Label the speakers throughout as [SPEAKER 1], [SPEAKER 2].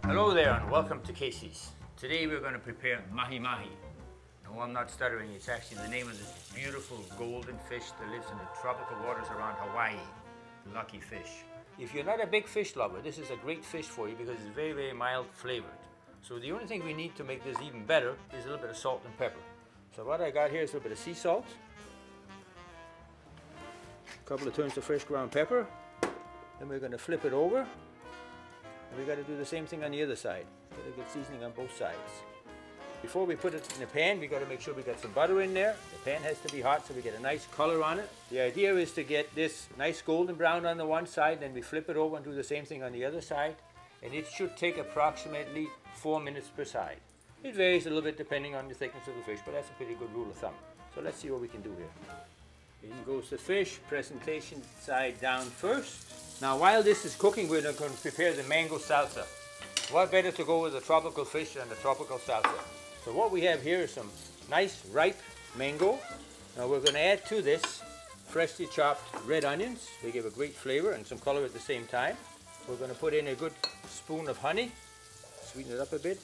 [SPEAKER 1] Hello there and welcome to Casey's. Today we're going to prepare Mahi Mahi. No, I'm not stuttering, it's actually the name of this beautiful golden fish that lives in the tropical waters around Hawaii. Lucky fish. If you're not a big fish lover, this is a great fish for you because it's very, very mild flavored. So the only thing we need to make this even better is a little bit of salt and pepper. So what I got here is a little bit of sea salt, a couple of turns of fresh ground pepper, then we're going to flip it over. We got to do the same thing on the other side. Got to get seasoning on both sides. Before we put it in the pan, we got to make sure we got some butter in there. The pan has to be hot so we get a nice color on it. The idea is to get this nice golden brown on the one side, then we flip it over and do the same thing on the other side. And it should take approximately 4 minutes per side. It varies a little bit depending on the thickness of the fish, but that's a pretty good rule of thumb. So let's see what we can do here. In goes the fish, presentation side down first. Now while this is cooking, we're going to prepare the mango salsa. What better to go with a tropical fish than the tropical salsa? So what we have here is some nice ripe mango. Now we're going to add to this freshly chopped red onions. They give a great flavor and some color at the same time. We're going to put in a good spoon of honey, sweeten it up a bit,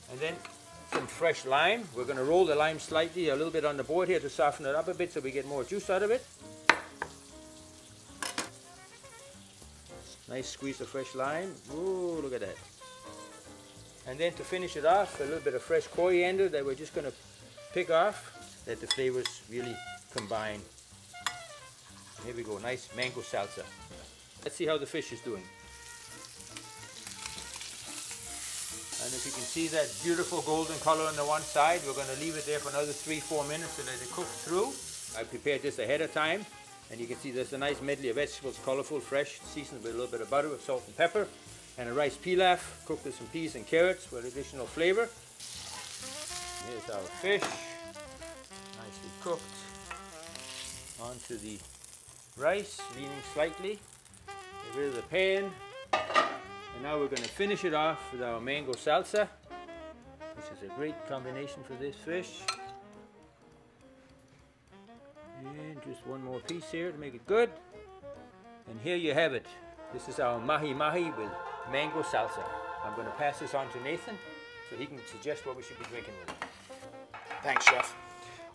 [SPEAKER 1] and then some fresh lime. We're going to roll the lime slightly a little bit on the board here to soften it up a bit so we get more juice out of it. Nice squeeze of fresh lime. Ooh, look at that. And then to finish it off, a little bit of fresh coriander that we're just going to pick off, let the flavors really combine. Here we go, nice mango salsa. Let's see how the fish is doing. And if you can see that beautiful golden color on the one side, we're going to leave it there for another 3-4 minutes to let it cook through. I prepared this ahead of time. And you can see there's a nice medley of vegetables, colorful, fresh, seasoned with a little bit of butter, salt and pepper, and a rice pilaf, cooked with some peas and carrots for additional flavor. Here's our fish, nicely cooked. Onto the rice, leaning slightly. Get rid of the pan. And now we're going to finish it off with our mango salsa, which is a great combination for this fish. And just one more piece here to make it good. And here you have it. This is our Mahi Mahi with mango salsa. I'm going to pass this on to Nathan so he can suggest what we should be drinking with it.
[SPEAKER 2] Thanks, Chef.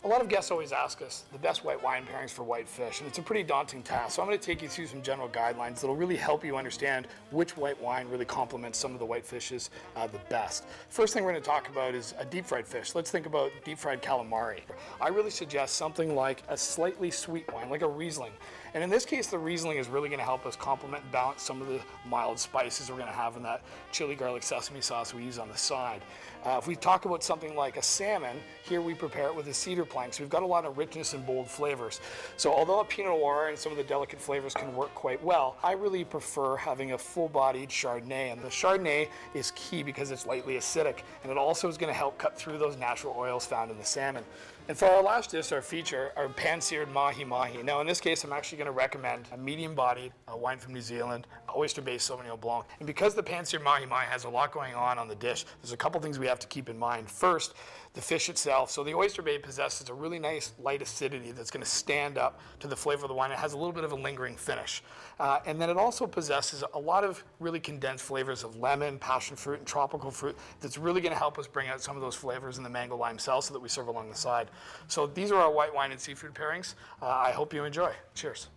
[SPEAKER 2] A lot of guests always ask us the best white wine pairings for white fish, and it's a pretty daunting task. So I'm going to take you through some general guidelines that'll really help you understand which white wine really complements some of the white fishes the best. First thing we're going to talk about is a deep fried fish. Let's think about deep fried calamari. I really suggest something like a slightly sweet wine, like a Riesling. And in this case, the Riesling is really going to help us complement and balance some of the mild spices we're going to have in that chili garlic sesame sauce we use on the side. If we talk about something like a salmon, here we prepare it with a cedar plank. So we've got a lot of richness and bold flavors. So although a Pinot Noir and some of the delicate flavors can work quite well, I really prefer having a full-bodied Chardonnay. And the Chardonnay is key because it's lightly acidic, and it also is going to help cut through those natural oils found in the salmon. And for our last dish, our feature, our pan-seared Mahi Mahi. Now in this case, I'm actually going to recommend a medium-bodied wine from New Zealand, oyster-based Sauvignon Blanc. And because the pan-seared Mahi Mahi has a lot going on the dish, there's a couple things we have to keep in mind. First, the fish itself. So the oyster bait possesses a really nice light acidity that's going to stand up to the flavor of the wine. It has a little bit of a lingering finish. And then it also possesses a lot of really condensed flavors of lemon, passion fruit, and tropical fruit that's really going to help us bring out some of those flavors in the mango lime salsa that we serve along the side. So these are our white wine and seafood pairings. I hope you enjoy. Cheers.